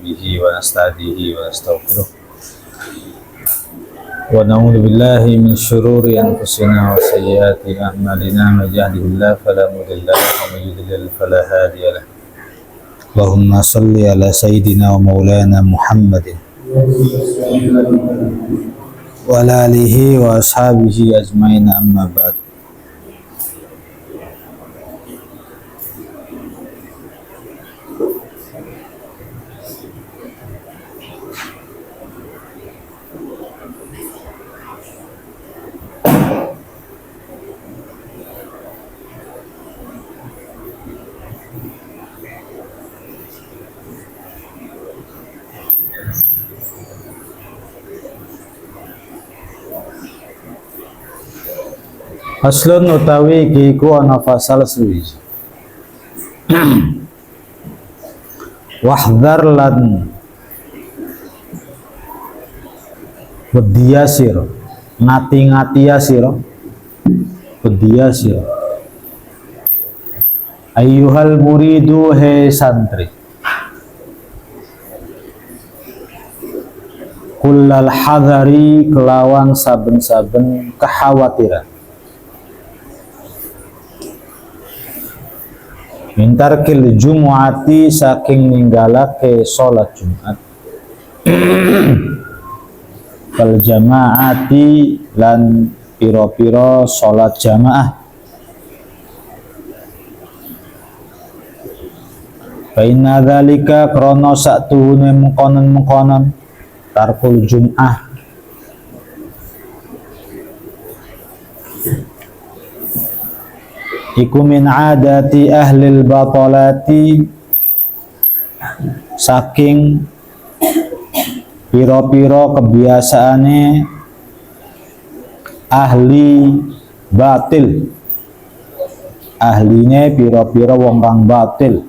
به ونستهديه ونستغفره ونعوذ بالله من شرور أنفسنا وسيئات أعمالنا من يهده الله فلا مضل له ومن يضلل فلا هادي له. اللهم صل على سيدنا ومولانا محمد وعلى آله وأصحابه أجمعين أما بعد. Aslun utawi iki ku ana fasal suwiji. Wahdhar lan wedya sira, ngati-ngatia sira, wedya sira. Ayyuhal muridu he santri. Kullal hadari kelawan saben-saben kekhawatiran. Mintarkil jumu'ati saking ninggalake sholat Jumat. Kal jama'ati lan piro-piro sholat jamaah. Baina dzalika krono saktuhune mengkonon-mengkonon tarkul jum'ah iku min adati ahlil batalati saking piro-piro kebiasaane ahli batil, ahline piro-piro wong kang batil.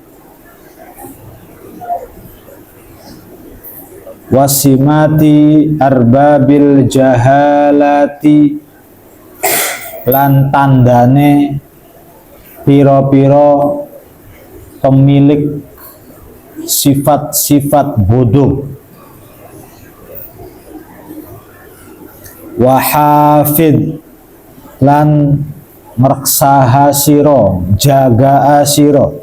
Wasimati arbabil jahalati lan tandane piro-piro pemilik sifat-sifat bodoh. Wahafid lan merksaha siro, jaga siro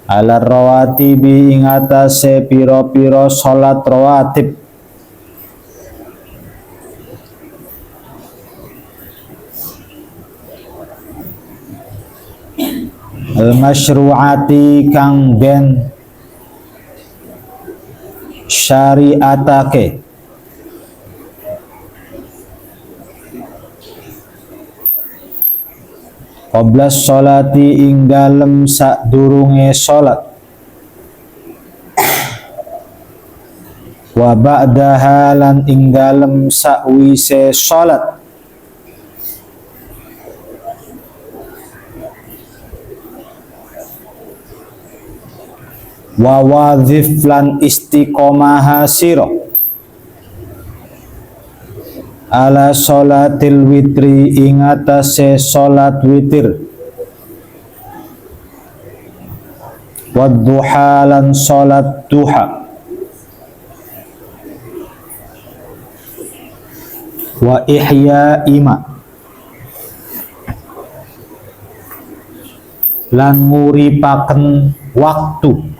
ala rawatibi ing atase piro-piro salat rawatib. Al-masyru'ati kang den syariatake qabla sholati ing dalem sadurunge sholat wa ba'daha lan ing dalem sakwise sholat wa wadhif lan istiqomah sira ala sholatil witri ing atase sholat witir wadduha lan sholat duha wa ihya ima lan nguripaken waktu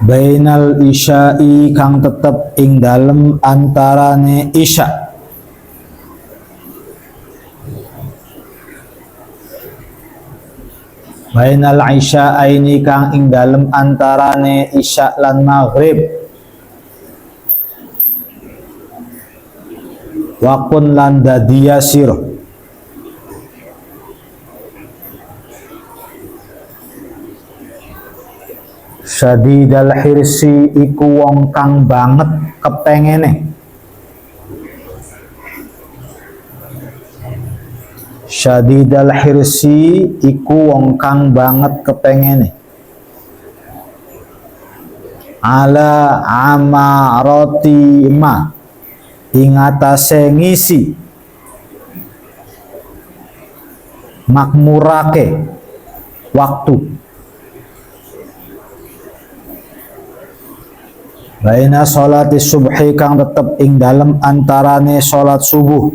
bainal isya'i kang tetep ing dalem antarane isya bainal isya'aini kang ing dalem antarane isya lan maghrib wakun lan dadiya sira syadidal hirsi iku wong kang banget kepengene. Syadidal hirsi iku wong kang banget kepengene. Ala amarati ma ing atase ngisi makmurake waktu. Baina sholati subhi kang tetep ing dalem antarane sholat subuh.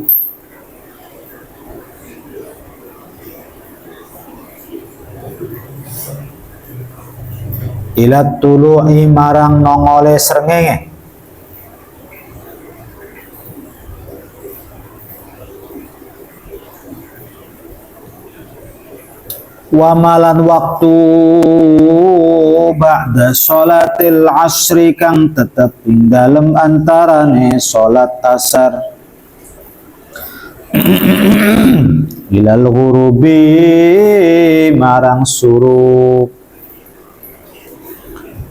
Ilat tulu'i marang nongole srengenge. Wa malan waktu ba'da sholatil asri kang tetep ing dalem antarane sholat asar. Ilal ghurubi marang surup.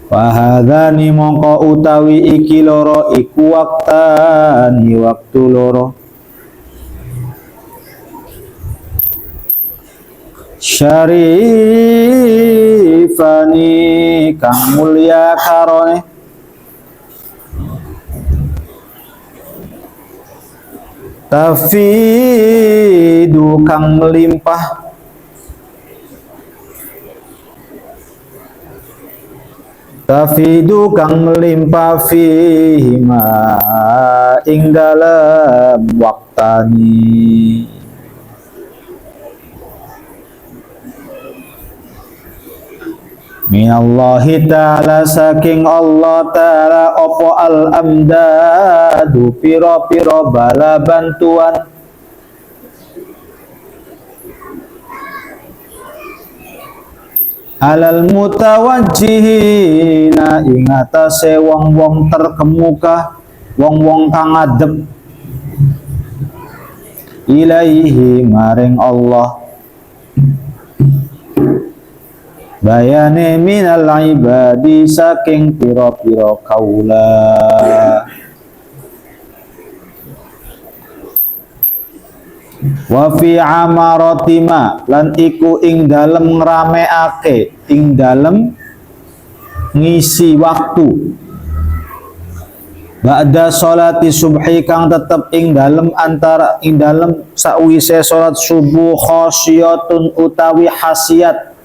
Wahadhani mongko utawi iki loro iku waktani waktu loro. Syarifani kang mulya karone. Tafidu kang melimpah. Tafidu kang melimpah fihima ing dalam waktani. Minallahi ta'ala saking Allah ta'ala opo al-amdadu piro-piro bala bantuan. Alal mutawajjihina ing atase wong-wong terkemuka, wong-wong kang ngadep ilaihi maring Allah. Bayane minal ibadi saking piro-piro kaula. Wa fi amaratima lan iku ing dalem ngrameake, ing dalem ngisi waktu. Ba'da sholati subhi kang tetep ing dalem antara ing dalem sakwise salat subuh khosyatun utawi khasiat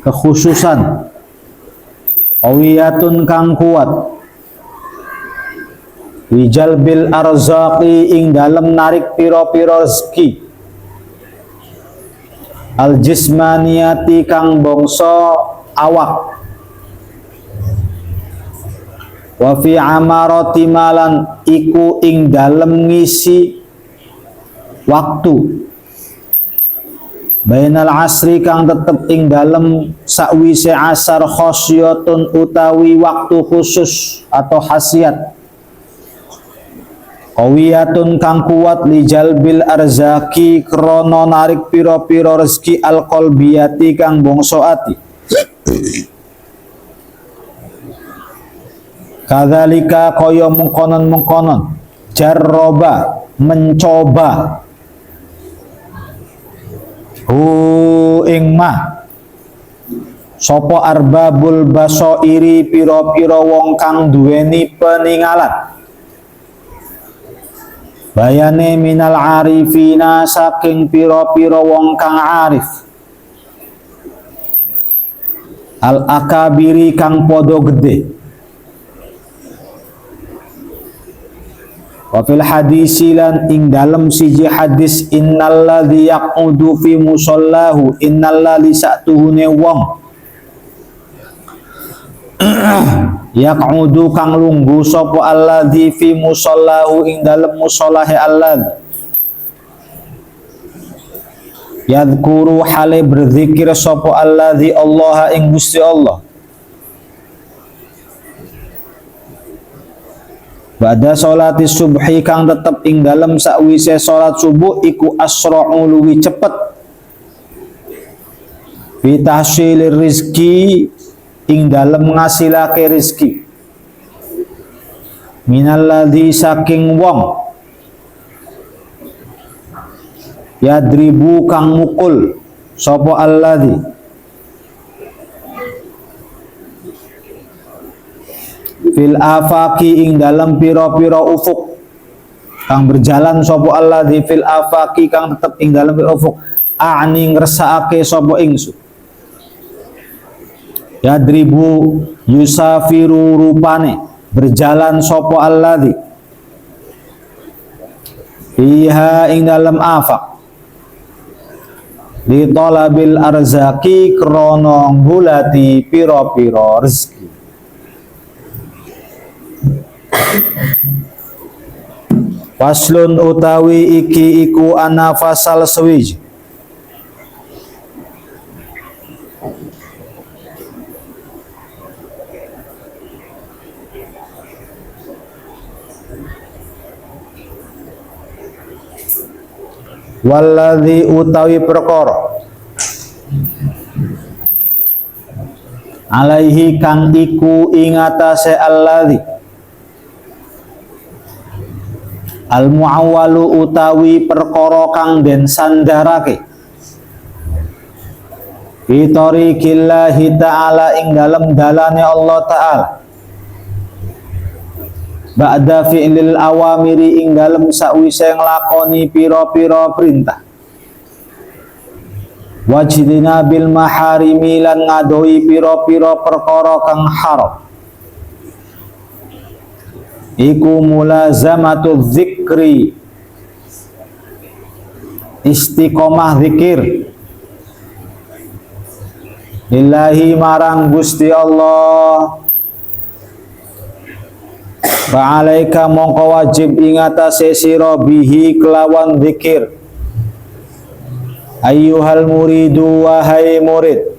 kekhususan awiyatun kang kuat wijal bil arzaqi ing dalem narik piro-piro rezeki al jismaniyati kang bangsa awak wa fi amarati malan iku ing dalem ngisi waktu bainal asri kang tetep ing dalem sakwise asar khosyatun utawi waktu khusus atau khasiat qawiyatun kang kuat lijal bil arzaki krono narik piro-piro rezeki al qalbiyati kang bangsa ati. Kadzalika kaya mengkonon-mengkonon jarroba mencoba ing ma sopo arbabul basoiri piro-piro wong kang duweni peningalan bayane minal arifina saking piro-piro wong kang arif al akabiri kang podo gede. Wa fil hadisi lan ing dalem siji hadis innalladzi yaqudu fi musallahu innalladzi sa'tuhune wong yaqudu kang lungguh sapa alladzi fi musallahu ing dalem musalahe alladzi yadhkuru hale berzikir sapa alladzi Allah ing Gusti Allah. Ba'da sholati subhi kang tetep ing dalem sakwise salat subuh iku asra'u luwi cepet fi tahsilir rizki ing dalem ngasilake rizki minalladzi saking wong yadribu kang mukul sapa alladzi fil afaki ing dalam piro-piro ufuk kang berjalan sapa alladzi fil afaki kang tetep ing dalam piro ufuk ani ngresakake sapa ingsun Yadribu yusafiru rupane berjalan sopo alladzi fiha ing dalam afak li talabil arzaki krono ngulati piro-piro rezeki. Faslun utawi iki iku anafasal swij walladzi utawi perkara alaihi kang iku ing atase alladzi al muawwalu utawi perkara kang den sandarake fi tariqillahi ta'ala ing dalem dalane Allah ta'ala ba'da fi'lil awamiri ing dalem sakwise nglakoni pira-pira perintah wajidina bil maharimi lan ngadohi pira-pira perkara kang haram iku mulazamatu dzikri istiqomah zikir lillahi marang Gusti Allah. Fa'alaika mongko wajib ingatase sira bihi kelawan zikir ayyuhal muridu wahai murid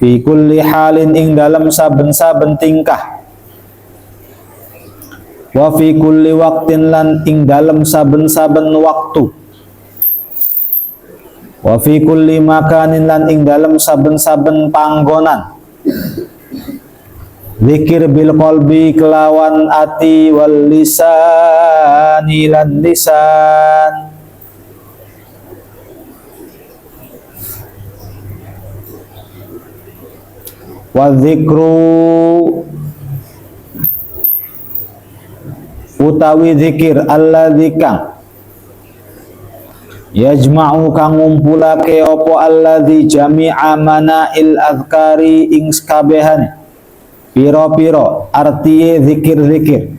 fi kulli halin ing dalam saben-saben tingkah wa fi kulli waqtin lan ing dalam saben-saben waktu wa fi kulli makanin lan ing dalam saben-saben panggonan zikir bil qalbi kelawan ati wal lisani lan lisan wa dzikru utawi zikir alladzi kang yajma'u kang ngumpulake apa alladzi jami'a mana'il azkari ing sakabehane piro-piro artiye zikir-zikir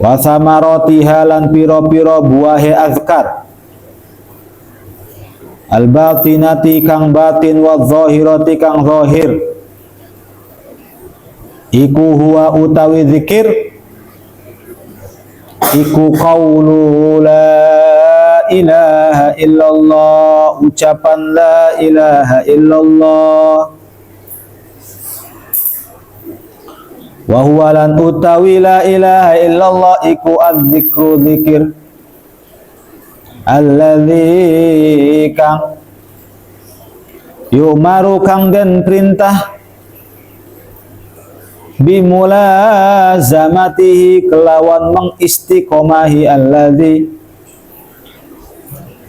wa samaratiha lan piro-piro buahe azkar al batinati kang batin wa zahirati kang zahir iku huwa utawi zikir iku qaulu la ilaha illallah ucapan la ilaha illallah wa huwa lan utawi la ilaha illallah iku adzikru dzikir alladzi kang yumaru kang den perintah bimulazamatihi kelawan mengistiqomahi alladzi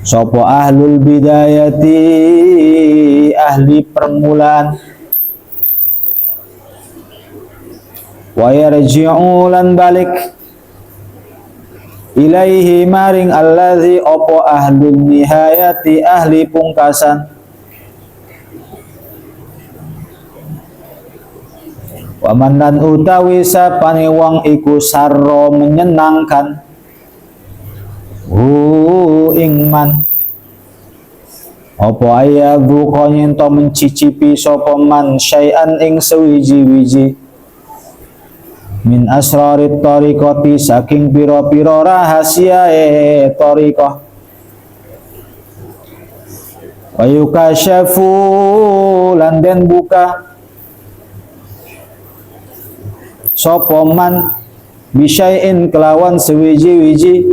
sapa ahlul bidayati ahli permulaan wa yarji'u lan balik ilaihi maring allazi opo ahlun nihayati ahli pungkasan wa man lan utawi sapane wong iku sarro menyenangkan ing man opo ayadhu konyen to mencicipi sapa man syai'an ing sewiji-wiji min asrarit tariqati saking pira-pira rahasiae tariqah wa yukashafu lan den buka sapa man bisyai'in kelawan sewiji-wiji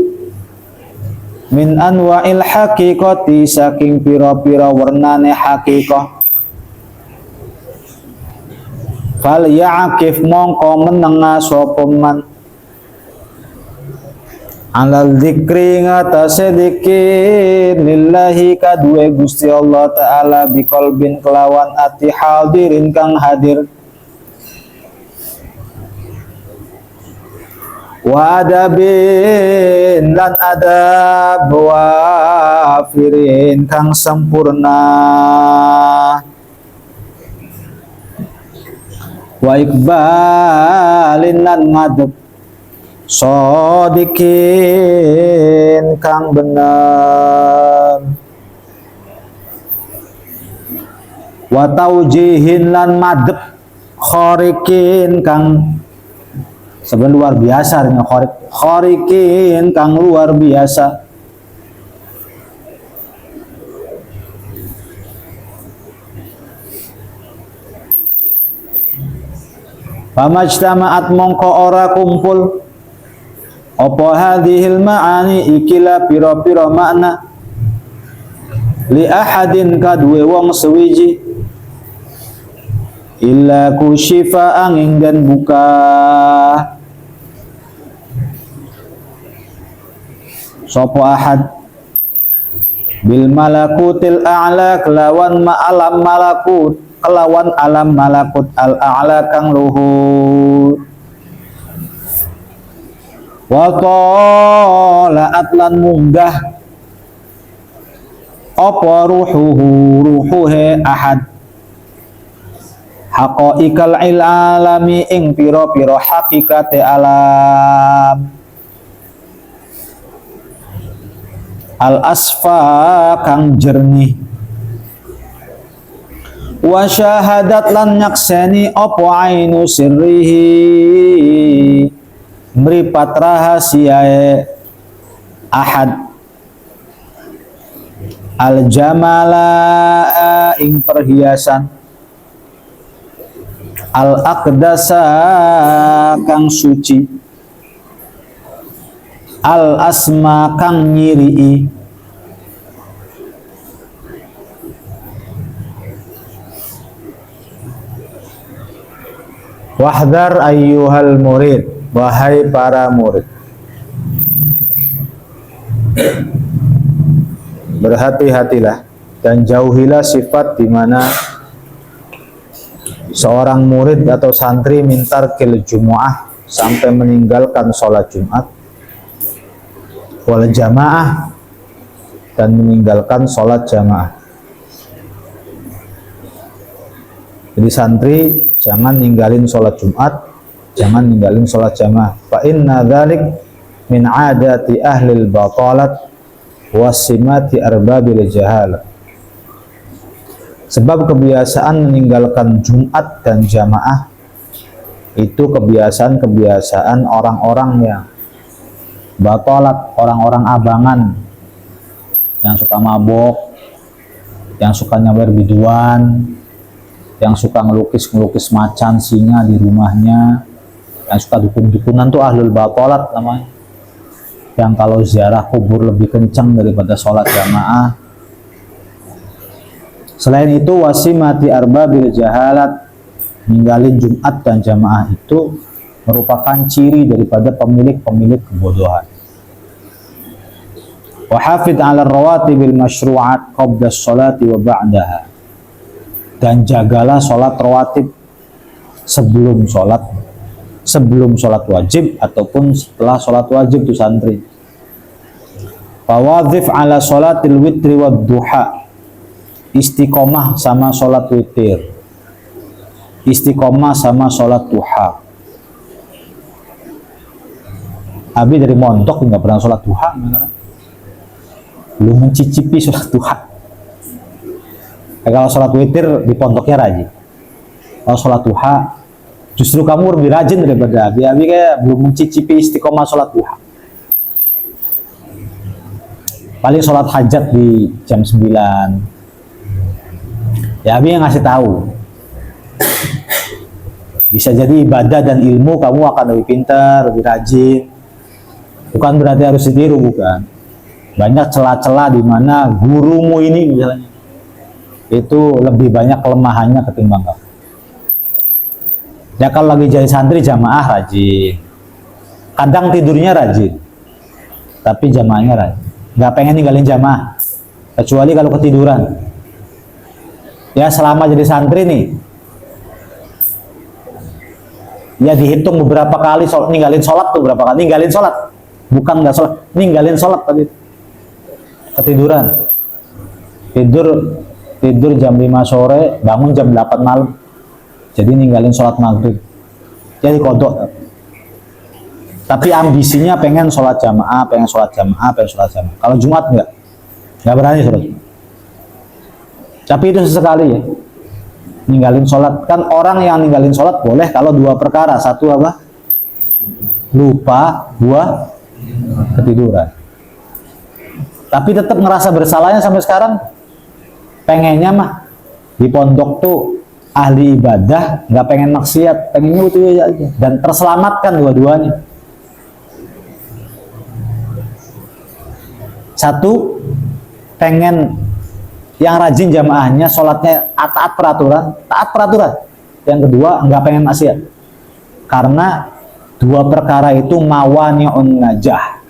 min anwa'il haqiqati saking pira-pira warnane haqiqah fal ya'kif mongko menenga sapa man alal dzikri ngatasé dzikir lillahi kaduwe Gusti Allah taala biqalbin kelawan ati hadirin kang hadir wa adabin lan adab wa firin kang sempurna wa iqbalin lan ngadeg shodikin kang bener wa taujihin lan madep khorikin kang sebenarnya luar biasa dengan khorikin kang luar biasa. Pamajtama'at mongko ora kumpul apa hadhil ma'ani ikilah pira-pira makna li ahadin kadwe wong sewiji illa kushifa angin dan buka sapa ahad bil malakutil a'la kelawan ma'alam malakut kelawan alam malakut al a'la kang luhur wa tala'at lan munggah apa ruhuhe ahad haqaiqal alami ing pira-pira hakikate alam al asfa kang jernih wa syahadat lan nyakseni apa ainu sirrihi mripat rahasiae ahad al jamala ing perhiasan al aqdasa kang suci al asma kang nyirii wahdar ayyuhal murid wahai para murid berhati-hatilah dan jauhilah sifat di mana seorang murid atau santri mintarkil jumu'ah sampai meninggalkan sholat Jumat wal jamaah dan meninggalkan sholat jamaah. Jadi santri jangan ninggalin sholat Jumat, jangan ninggalin sholat jamaah. Fa inna dzalik min adati ahlil batalat wasimati arbabil jahalah. Sebab kebiasaan meninggalkan Jumat dan jamaah itu kebiasaan-kebiasaan orang-orang yang batalat, orang-orang abangan yang suka mabok, yang suka nyawer biduan, yang suka ngelukis macan singa di rumahnya, yang suka dukun-dukunan tuh ahlul batalat namanya. Yang kalau ziarah kubur lebih kencang daripada sholat jamaah. Selain itu wasimati arbabil jahalat, ninggalin Jumat dan jamaah itu merupakan ciri daripada pemilik-pemilik kebodohan. Wa hafidh 'ala rawatibil masyru'at qabla sholati wa ba'daha. Dan jagalah sholat rawatib sebelum sholat wajib ataupun setelah sholat wajib itu santri. Fawadhif 'ala sholatil witri wad duha. Istiqomah sama sholat witir, istiqomah sama sholat duha. Abi dari mondok nggak pernah sholat duha, belum mencicipi sholat duha. Kalau sholat witir di pondoknya rajin, kalau sholat duha justru kamu lebih rajin daripada Abi. Abi kayak belum mencicipi istiqomah sholat duha. Paling sholat hajat di jam 9. Ya Abi yang ngasih tahu. Bisa jadi ibadah dan ilmu kamu akan lebih pintar, lebih rajin. Bukan berarti harus ditiru, bukan. Banyak celah-celah di mana gurumu ini misalnya itu lebih banyak kelemahannya ketimbang kamu. Ya kalau lagi jadi santri jamaah rajin. Kadang tidurnya rajin. Tapi jamaahnya rajin. Nggak pengen ninggalin jamaah. Kecuali kalau ketiduran. Ya selama jadi santri nih, ya dihitung beberapa kali ninggalin sholat tuh berapa kali ninggalin sholat, bukan nggak sholat, ninggalin sholat tadi ketiduran, tidur jam 5 sore, bangun jam 8 malam, jadi ninggalin sholat maghrib, jadi kodok. Tapi ambisinya pengen sholat jamaah, pengen sholat jamaah, pengen sholat jamaah. Kalau Jumat nggak berani sholat. Tapi itu sesekali ya, ninggalin sholat. Kan orang yang ninggalin sholat boleh kalau dua perkara. Satu apa? Lupa. Dua, ketiduran. Tapi tetap ngerasa bersalahnya sampai sekarang. Pengennya mah di pondok tuh ahli ibadah, nggak pengen maksiat, pengennya itu aja dan terselamatkan dua-duanya. Satu, pengen yang rajin jamaahnya, sholatnya taat peraturan. Yang kedua, nggak pengen maksiat. Karena dua perkara itu mawani'un najah,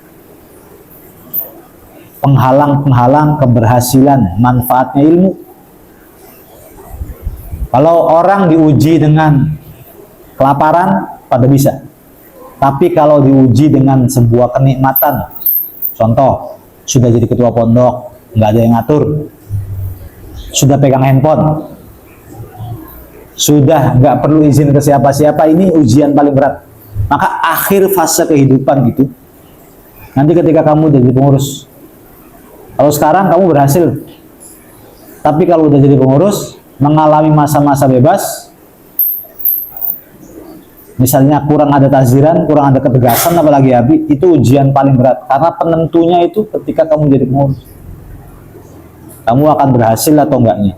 penghalang-penghalang keberhasilan, manfaatnya ilmu. Kalau orang diuji dengan kelaparan, pada bisa. Tapi kalau diuji dengan sebuah kenikmatan, contoh, sudah jadi ketua pondok, nggak ada yang ngatur, sudah pegang handphone, sudah nggak perlu izin ke siapa-siapa, ini ujian paling berat. Maka akhir fase kehidupan gitu, nanti ketika kamu jadi pengurus, kalau sekarang kamu berhasil, tapi kalau udah jadi pengurus, mengalami masa-masa bebas, misalnya kurang ada taziran, kurang ada ketegasan, apalagi habis, itu ujian paling berat. Karena penentunya itu ketika kamu jadi pengurus, kamu akan berhasil atau enggaknya.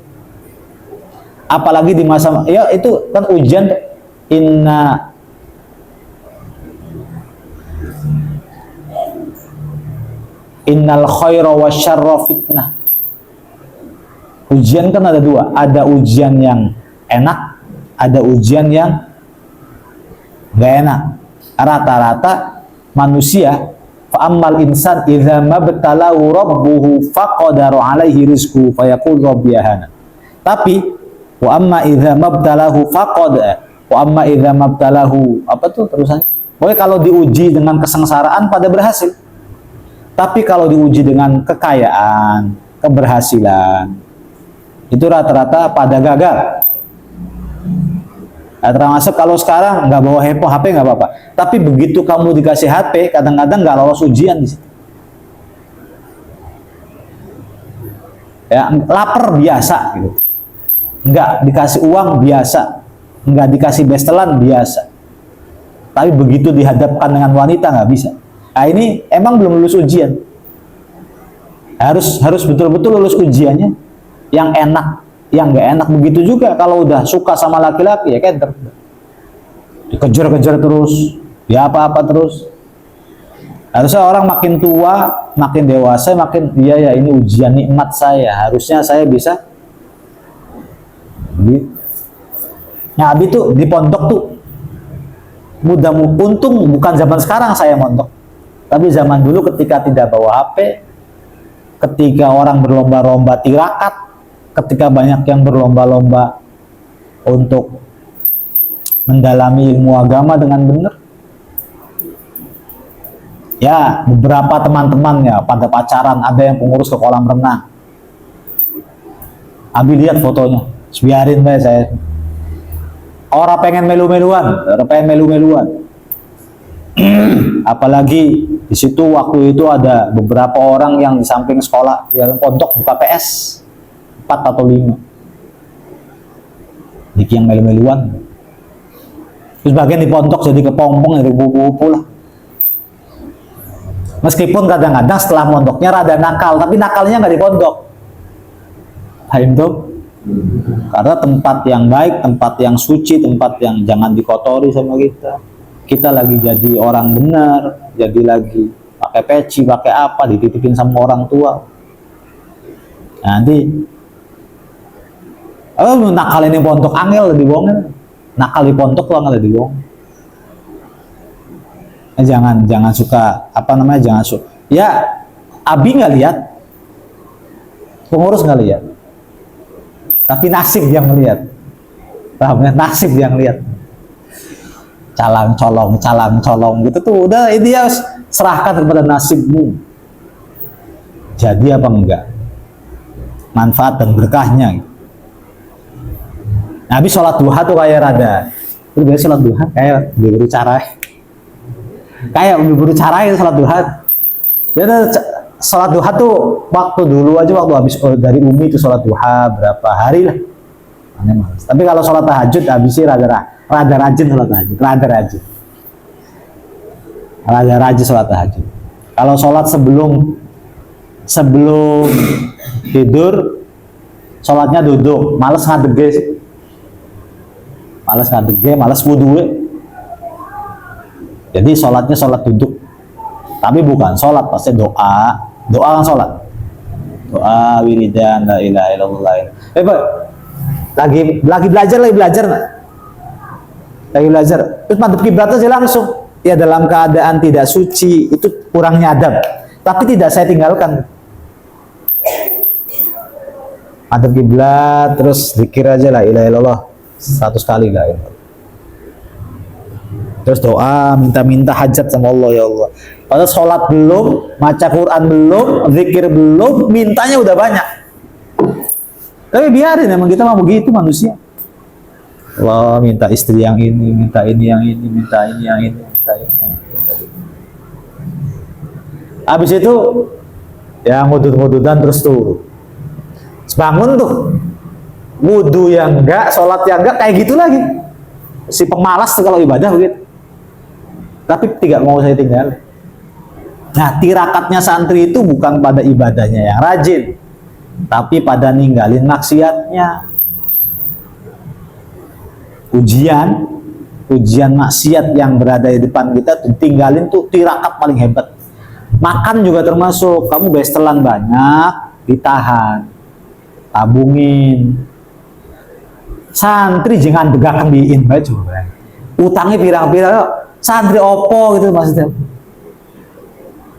Apalagi di masa, ya itu kan ujian. Innal khaira wa syarra fitnah. Ujian kan ada dua, ada ujian yang enak, ada ujian yang gak enak. Rata-rata manusia, fa'ammal insan idza mabtalahu rabbuhu faqadara alaihi rizquhu fayaqul rabbi ahana. Tapi wa amma idza mabtalahu apa tuh terusannya? Pokoknya kalau diuji dengan kesengsaraan pada berhasil. Tapi kalau diuji dengan kekayaan, keberhasilan, itu rata-rata pada gagal. Termasuk kalau sekarang nggak bawa HP nggak apa-apa. Tapi begitu kamu dikasih HP, kadang-kadang nggak lolos ujian di situ. Ya, lapar biasa gitu. Nggak dikasih uang biasa, nggak dikasih bestelan biasa. Tapi begitu dihadapkan dengan wanita nggak bisa. Nah ini emang belum lulus ujian. Harus betul-betul lulus ujiannya. Yang enak, yang nggak enak. Begitu juga kalau udah suka sama laki-laki ya kan, dikejar-kejar terus, ya apa-apa terus. Harusnya orang makin tua, makin dewasa, makin ya ini ujian nikmat saya. Harusnya saya bisa. Nah, habis itu di pondok tuh untung bukan zaman sekarang saya mondok, tapi zaman dulu ketika tidak bawa HP, ketika orang berlomba-lomba tirakat, ketika banyak yang berlomba-lomba untuk mendalami ilmu agama dengan benar. Ya, beberapa teman-temannya pada pacaran, ada yang pengurus ke kolam renang. Abi lihat fotonya, biarin deh saya. Orang pengen melu-meluan, apalagi di situ waktu itu ada beberapa orang yang di samping sekolah di dalam pondok buka PS 4 atau 5. Diki yang melu-meluan. Terus bagian di pondok jadi kepompong, jadi bubu-bubu lah. Meskipun kadang-kadang setelah pondoknya rada nakal, tapi nakalnya nggak di pondok. Paham tuh? Karena tempat yang baik, tempat yang suci, tempat yang jangan dikotori sama kita. Kita lagi jadi orang benar, jadi lagi pakai peci, pakai apa, dititipin sama orang tua. Nanti nakal ini pondok angel dibohongin. Nakal di pondok tuh angel dibohong. Jangan suka jangan suka. Ya, Abi nggak lihat, pengurus nggak lihat, tapi nasib yang melihat. Paham ya? Nasib yang lihat. Calang colong gitu tuh udah dia serahkan kepada nasibmu. Jadi apa enggak? Manfaat dan berkahnya. Nah, habis sholat duha tuh kayak rada. Itu biasa sholat duha kayak berburu cara. Kayak berburu cara ya sholat duha. Ya sholat duha tuh waktu dulu aja waktu habis dari Umi itu sholat duha berapa hari lah. Aneh males. Tapi kalau sholat tahajud habisnya rada rajin sholat tahajud, rada rajin sholat tahajud. Kalau sholat sebelum tidur, sholatnya duduk, males ngadege, males wudhu. Jadi sholatnya sholat duduk, tapi bukan sholat, pasti doa kan sholat. Doa wiridan la ilaha illallah. Lagi belajar nggak? Lagi belajar, terus madhep kiblat aja langsung. Ya dalam keadaan tidak suci itu kurangnya adab, tapi tidak saya tinggalkan. Madhep kiblat terus zikir aja la ilaha illallah 100 kali la ilaha. Terus doa minta hajat sama Allah, ya Allah. Padahal sholat belum, baca Quran belum, zikir belum, mintanya udah banyak. Tapi biarin, emang kita mau begitu manusia. Allah minta istri yang ini, minta ini yang ini, minta ini yang ini, minta ini. Habis itu ya ngudut-ngudutan terus tuh. Bangun tuh. Wudhu yang enggak, sholat yang enggak, kayak gitu lagi. Si pemalas tuh kalau ibadah begitu. Tapi tidak mau saya tinggal. Nah, tirakatnya santri itu bukan pada ibadahnya yang rajin, tapi pada ninggalin maksiatnya. Ujian maksiat yang berada di depan kita tuh tinggalin tuh tirakat paling hebat. Makan juga termasuk, kamu bestelan banyak, ditahan, tabungin. Santri jangan degakan diin bae coba. Utangnya pirang-pirang, santri opo gitu maksudnya.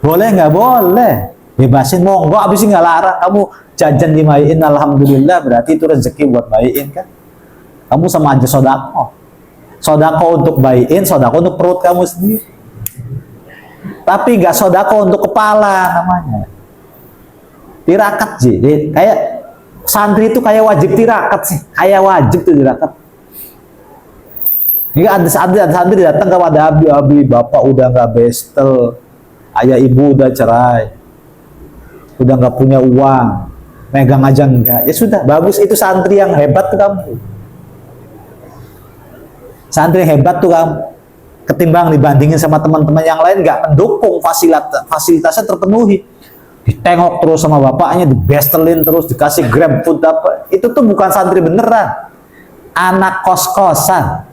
Boleh nggak boleh, bebasin monggo, abis nggak larang. Kamu jajan di Maiin, alhamdulillah, berarti itu rezeki buat Maiin kan. Kamu sama aja sodako untuk Maiin, sodako untuk perut kamu sendiri. Tapi nggak sodako untuk kepala namanya. Tirakat sih, kayak santri itu kayak wajib tirakat sih, kayak wajib tuh tirakat. Ini ada santri datang kepada abi, bapak udah nggak bestel, ayah ibu udah cerai, udah nggak punya uang, megang aja enggak, ya sudah bagus, itu santri yang hebat tuh kamu. Santri hebat tuh kamu, ketimbang dibandingin sama teman-teman yang lain nggak mendukung fasilitasnya terpenuhi, ditengok terus sama bapaknya, dibestelin terus, dikasih grab food apa, itu tuh bukan santri beneran, anak kos-kosan,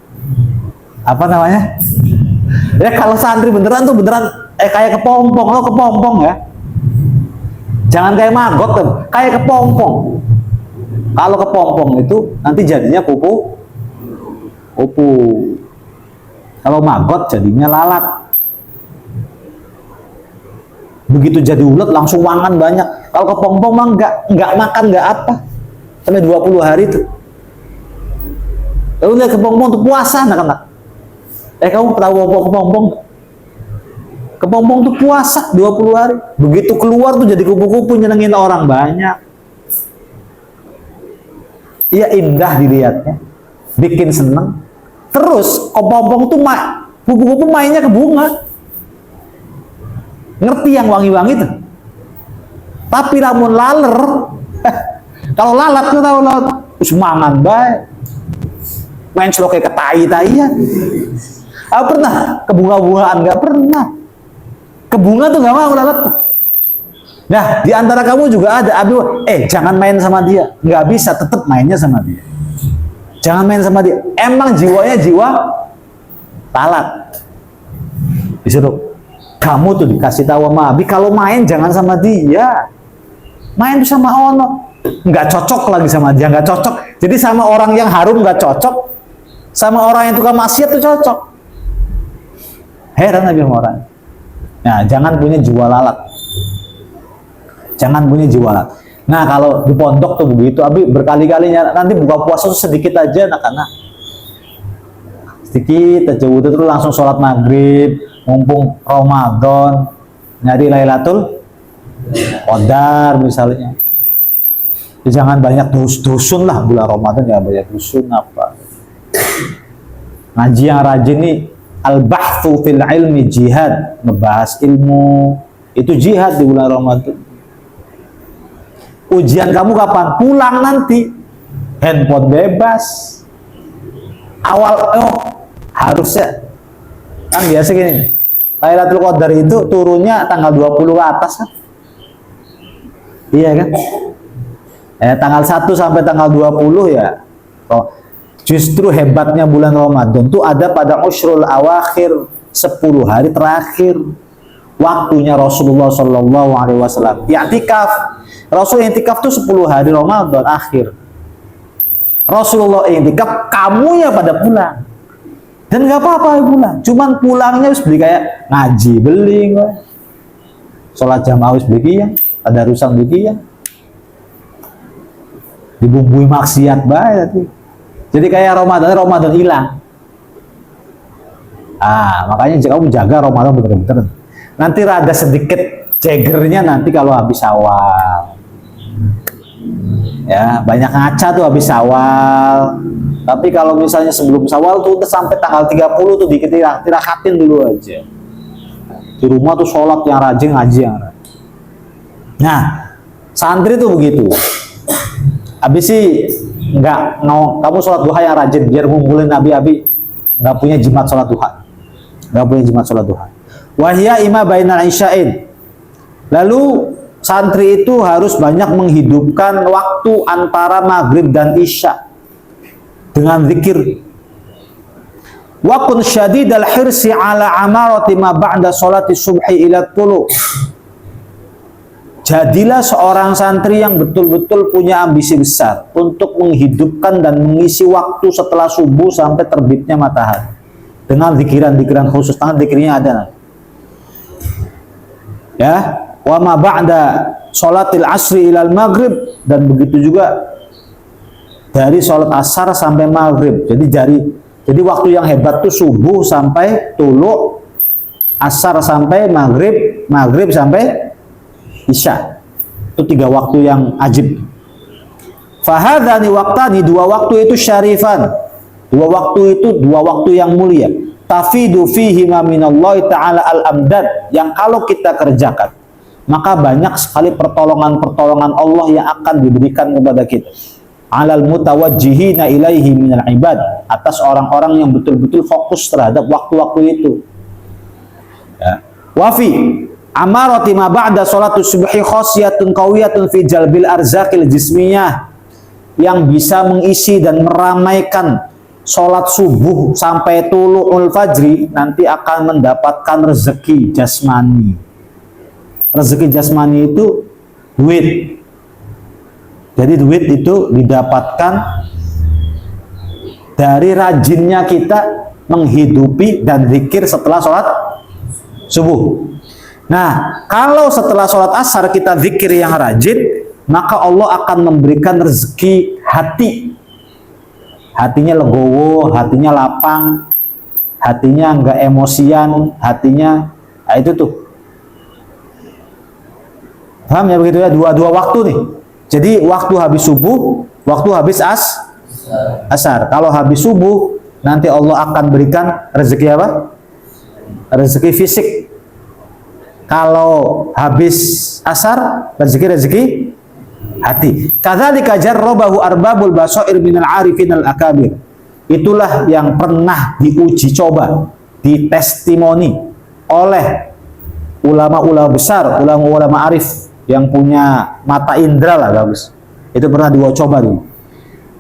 apa namanya? Ya kalau santri beneran tuh beneran kayak kepompong, lo kepompong ya, jangan kayak maggot tuh, kayak kepompong. Kalau kepompong itu nanti jadinya kupu. Kalau maggot jadinya lalat. Begitu jadi ulet langsung mangan banyak. Kalau kepompong mah nggak makan nggak apa sampai 20 hari tuh. Lalu lihat kepompong tuh puasa anak-anak. Kamu tahu kepompong? Kepompong tuh puasa 20 hari. Begitu keluar tuh jadi kupu-kupu nyenengin orang banyak. Iya indah dilihatnya, bikin seneng. Terus kepompong tuh kupu-kupu mainnya ke bunga. Ngerti yang wangi-wangi tuh. Tapi namun laler, kalau lalat tuh tahu lalat, semangan baik. Main slow kayak ketai-taian. Pernah ke bunga-bungaan? Nggak pernah. Ke bunga tuh nggak mau lalat. Nah, di antara kamu juga ada jangan main sama dia. Nggak bisa, tetap mainnya sama dia. Jangan main sama dia. Emang jiwanya jiwa lalat. Disuruh kamu tuh dikasih tahu sama Abi, kalau main jangan sama dia. Main tuh sama ono. Nggak cocok lagi sama dia, nggak cocok. Jadi sama orang yang harum nggak cocok, sama orang yang tukang maksiat tuh cocok. Heran Nabi sama orang. Nah, jangan punya jiwa lalat. Jangan punya jiwa lalat. Nah, kalau di pondok tuh begitu, Abi berkali-kalinya nanti buka puasa tuh sedikit aja anak-anak. Sedikit aja udah terus langsung sholat maghrib, mumpung Ramadan, nyari Lailatul Qadar misalnya. Jangan banyak dusun lah bulan Ramadan, ya banyak dusun apa. Ngaji yang rajin nih, al-bahthu fil ilmi jihad, membahas ilmu itu jihad di bulan Ramadan. Ujian kamu kapan? Pulang nanti. Handphone bebas. Awal harusnya kan biasa gini. Lailatul Qadar itu turunnya tanggal 20 ke atas kan? Iya kan? Tanggal 1 sampai tanggal 20 ya. Oh, justru hebatnya bulan Ramadan tuh ada pada ushrul awakhir, 10 hari terakhir. Waktunya Rasulullah Shallallahu Alaihi Wasallam i'tikaf. Rasul i'tikaf tuh 10 hari Ramadan akhir. Rasulullah i'tikaf, kamunya pada pulang. Dan nggak apa-apa pulang. Cuman pulangnya harus beli kayak ngaji beli, sholat jamaah harus beli ya, tadarusan beli ya. Dibumbui maksiat banget. Jadi kayak Ramadan hilang. Makanya kamu jaga Ramadan bener-bener. Nanti rada sedikit cegernya nanti kalau habis awal. Ya, banyak ngaca tuh habis awal. Tapi kalau misalnya sebelum Syawal tuh udah sampai tanggal 30 tuh dirakatin dulu aja. Di rumah tuh sholat yang rajin, ngaji yang rajin. Nah, santri tuh begitu. Habis sih kamu sholat duha yang rajin biar ngumpulin nabi-nabi nggak punya jimat sholat duha. Nggak punya jimat sholat duha. Wahya ima bainal isya'in. Lalu santri itu harus banyak menghidupkan waktu antara maghrib dan isya dengan zikir. Wa kun syadidal hirsi ala amarati ma ba'da sholati subhi ila tulu. Jadilah seorang santri yang betul-betul punya ambisi besar untuk menghidupkan dan mengisi waktu setelah subuh sampai terbitnya matahari dengan zikiran-zikiran khusus. Tangan zikirnya ada. Ya, wa ma ba'da sholatil asri ilal maghrib, dan begitu juga dari sholat asar sampai maghrib. Jadi waktu yang hebat tuh subuh sampai tulu, asar sampai maghrib, maghrib sampai isya. Itu 3 waktu yang ajib. Fahadhani waqtani, 2 waktu itu syarifan. 2 waktu itu 2 waktu yang mulia. Tafidu fihi ma minallahi ta'ala al-amdad, yang kalau kita kerjakan maka banyak sekali pertolongan-pertolongan Allah yang akan diberikan kepada kita. Alal mutawajjihina ilaihi minal ibad, atas orang-orang yang betul-betul fokus terhadap waktu-waktu itu. Ya. Wafi amarati ma ba'da sholatus subhi khosiyatun qawiyatun fi jalbil arzaqil jismiyah, yang bisa mengisi dan meramaikan sholat subuh sampai tulu'ul fajri nanti akan mendapatkan rezeki jasmani. Rezeki jasmani itu duit. Jadi duit itu didapatkan dari rajinnya kita menghidupi dan zikir setelah sholat subuh. Nah, kalau setelah sholat asar kita zikir yang rajin, maka Allah akan memberikan rezeki hati. Hatinya legowo, hatinya lapang, hatinya enggak emosian, hatinya itu tuh. Paham ya begitu ya? Dua waktu nih. Jadi waktu habis subuh, waktu habis asar. Kalau habis subuh, nanti Allah akan berikan rezeki apa? Rezeki fisik. Kalau habis asar, rezeki hati. Kadzalika jarrabahu arbabul basair minal arifin al akabir. Itulah yang pernah diuji coba, ditestimoni oleh ulama-ulama besar, ulama-ulama arif yang punya mata indera lah, bagus. Itu pernah coba dulu.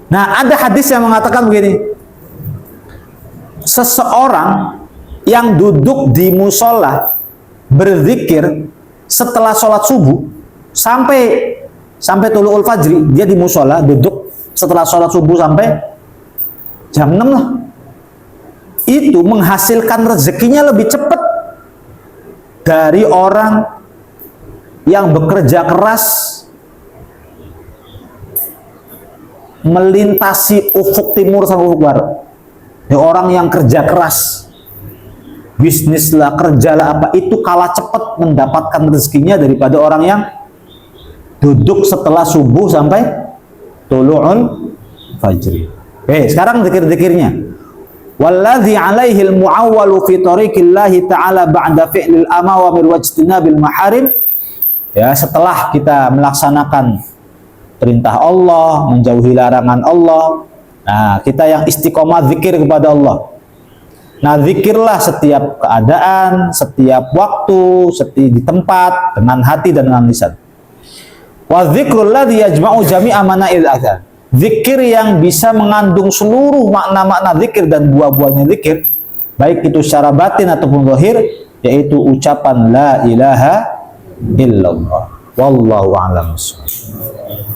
Nah, ada hadis yang mengatakan begini. Seseorang yang duduk di musola berzikir setelah sholat subuh sampai tulu'ul fajri, dia di musola duduk setelah sholat subuh sampai jam 6 lah, itu menghasilkan rezekinya lebih cepat dari orang yang bekerja keras melintasi ufuk timur sama ufuk barat. Ya, orang yang kerja keras, bisnis lah, kerja lah apa, itu kalah cepat mendapatkan rezekinya daripada orang yang duduk setelah subuh sampai tulu'un fajri. Oke, sekarang zikir-zikirnya. Walladzi 'alaihil mu'awwalu fi tariqillahi ta'ala ba'da fi'lil amawamir wajtinabil maharim. Ya, setelah kita melaksanakan perintah Allah, menjauhi larangan Allah, nah kita yang istiqomah zikir kepada Allah. Nah, zikirlah setiap keadaan, setiap waktu, di tempat, dengan hati dan dengan lisan. Wa dzikrul ladzi yajma'u jami'a mana'il adzan. Zikir yang bisa mengandung seluruh makna-makna zikir dan buah-buahnya zikir, baik itu secara batin ataupun zahir, yaitu ucapan la ilaha illallah. Wallahu a'lam bishawab.